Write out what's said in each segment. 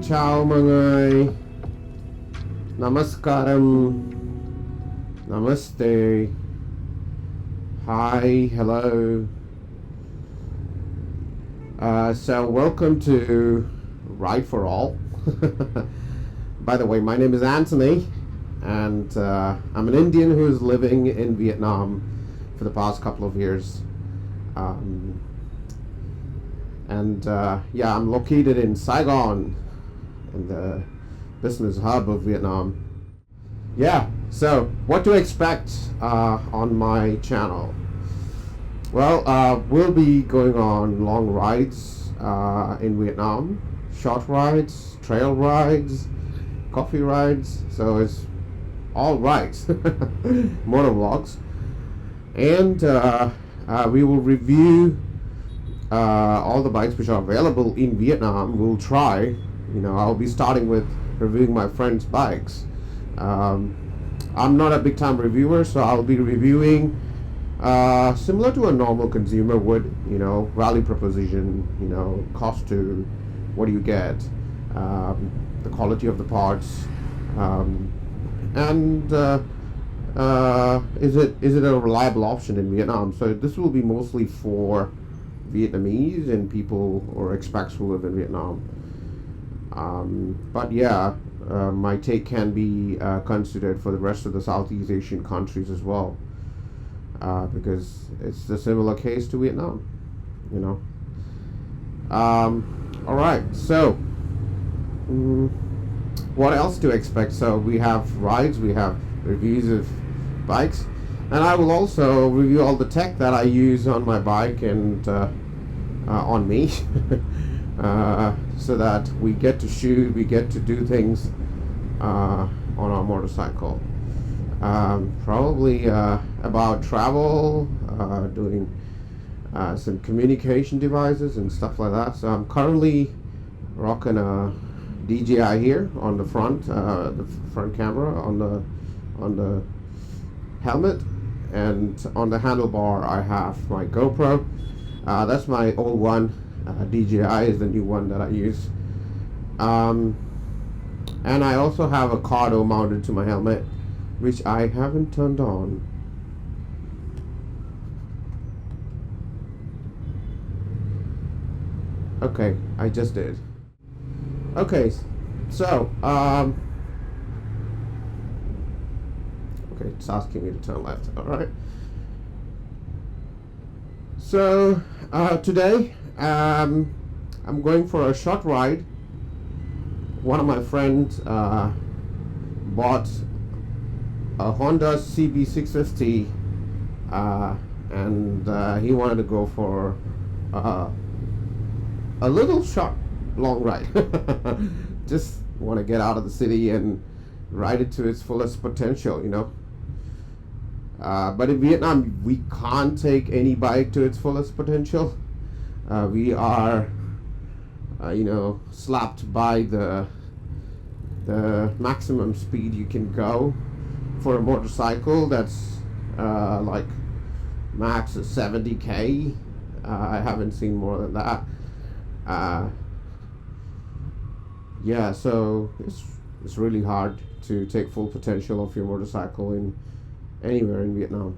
Ciao mga Namaskaram. Namaste. Hi, hello. So welcome to Ride for All. By the way, my name is Anthony, and I'm an Indian who is living in Vietnam for the past couple of years. Yeah, I'm located in Saigon, in the business hub of Vietnam. Yeah, so what to expect on my channel? Well, we'll be going on long rides in Vietnam, short rides, trail rides, coffee rides, so it's all rides, motovlogs. And we will review all the bikes which are available in Vietnam. We'll try, I'll be starting with reviewing my friends' bikes. I'm not a big time reviewer, so I'll be reviewing similar to a normal consumer would, value proposition, cost to what do you get, the quality of the parts, and is it a reliable option in Vietnam? So this will be mostly for Vietnamese and people or expats who live in Vietnam. But yeah, my take can be considered for the rest of the Southeast Asian countries as well, because it's a similar case to Vietnam, all right, so what else to expect? So we have rides, we have reviews of bikes, and I will also review all the tech that I use on my bike and on me, so that we get to shoot, we get to do things on our motorcycle. Probably about travel, doing some communication devices and stuff like that. So I'm currently rocking a DJI here on the front camera, on the helmet, and on the handlebar I have my GoPro. That's my old one. DJI is the new one that I use. And I also have a Cardo mounted to my helmet, which I haven't turned on. Okay, I just did. Okay, so okay, it's asking me to turn left. All right. So today I'm going for a short ride. One of my friends bought a Honda CB650, and he wanted to go for a little short, long ride. Just want to get out of the city and ride it to its fullest potential, But in Vietnam, we can't take any bike to its fullest potential. We are, slapped by the maximum speed you can go for a motorcycle. That's like max is 70k. I haven't seen more than that. Yeah, so it's really hard to take full potential of your motorcycle in anywhere in Vietnam.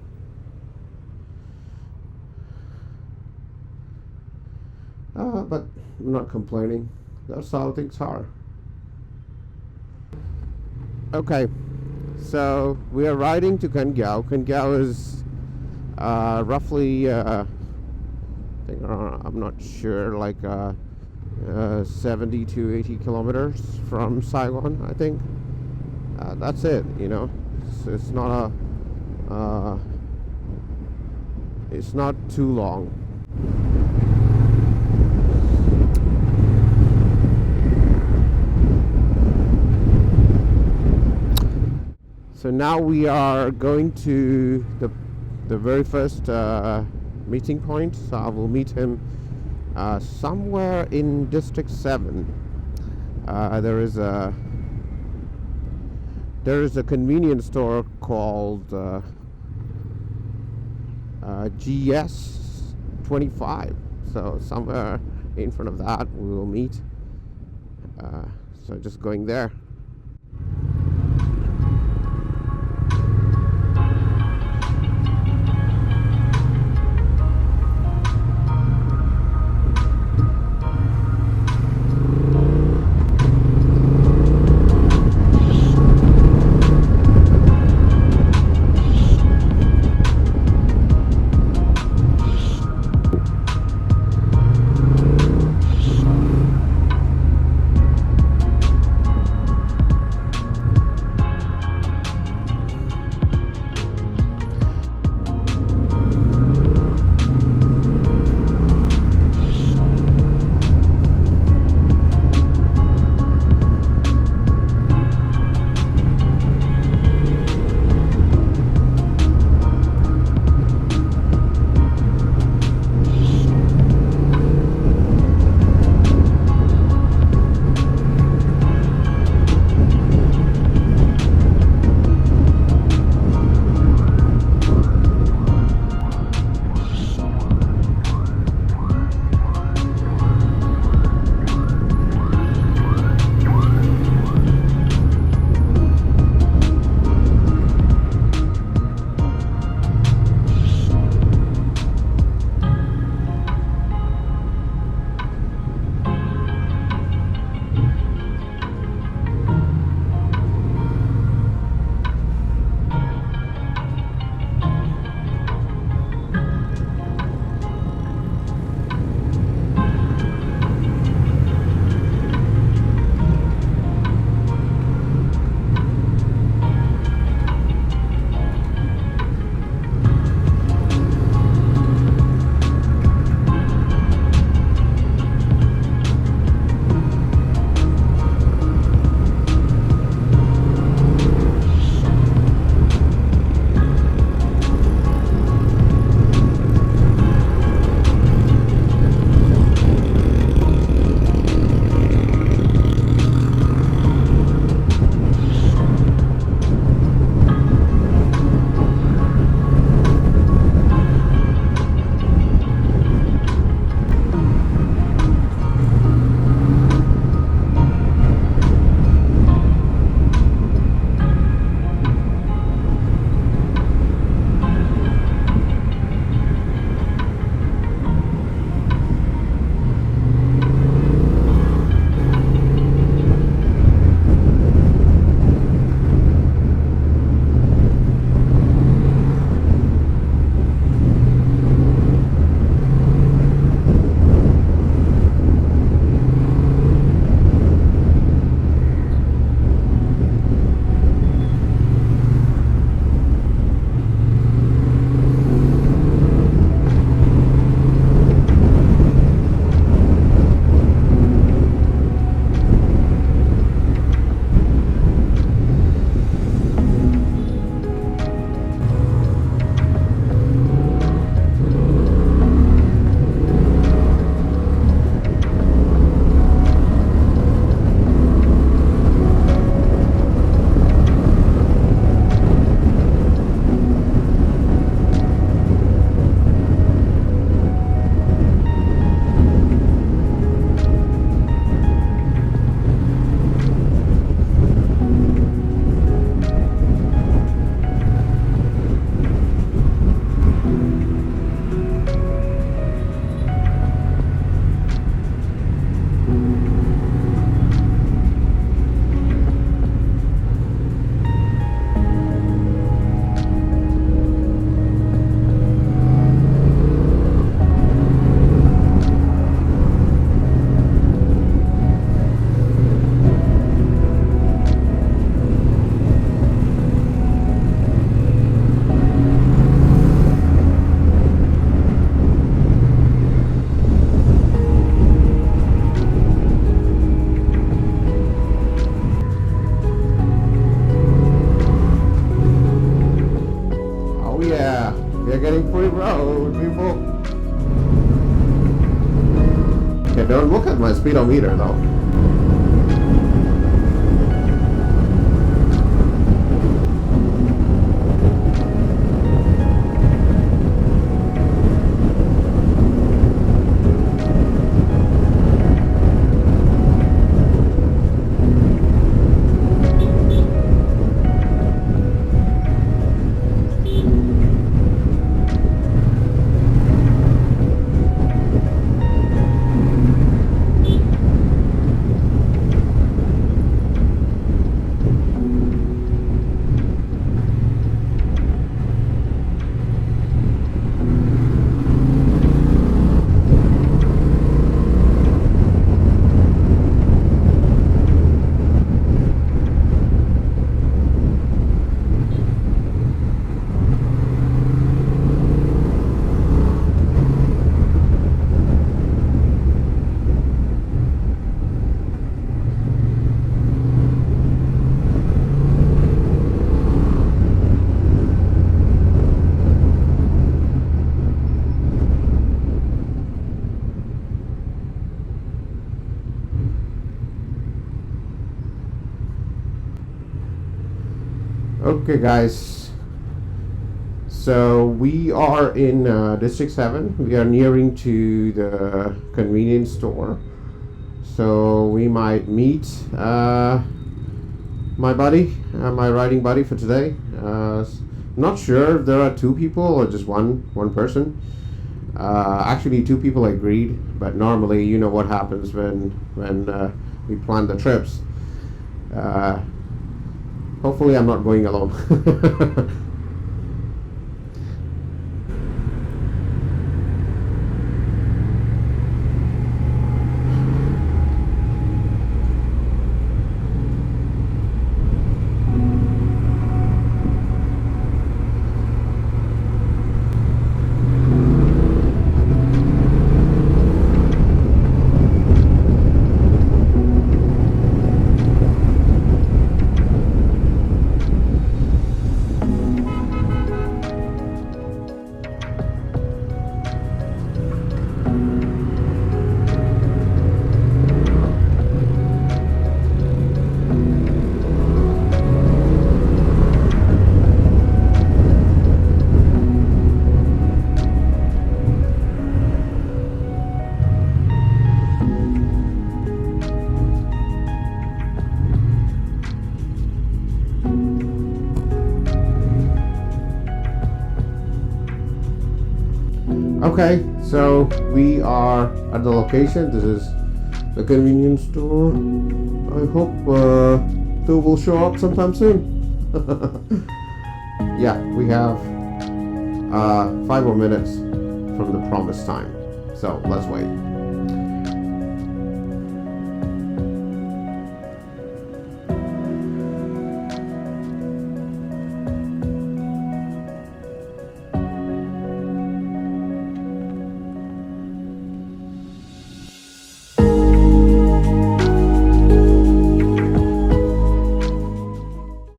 But I'm not complaining. That's how things are. Okay, so we are riding to Can Giao. Can Giao is roughly, I think, I'm not sure, like 70 to 80 kilometers from Saigon, I think. That's it, it's not it's not too long. So now we are going to the very first meeting point. So I will meet him somewhere in District 7. There is a convenience store called GS25. So somewhere in front of that we will meet. So just going there. getting free road, people. Okay, don't look at my speedometer though. Okay, guys. So we are in District 7. We are nearing to the convenience store. So we might meet my buddy, my riding buddy for today. Not sure if there are two people or just one person. Actually, two people agreed, but normally you know what happens when we plan the trips. Hopefully, I'm not going alone. Okay, so we are at the location. This is the convenience store. I hope they will show up sometime soon. Yeah, we have 5 more minutes from the promised time. So let's wait.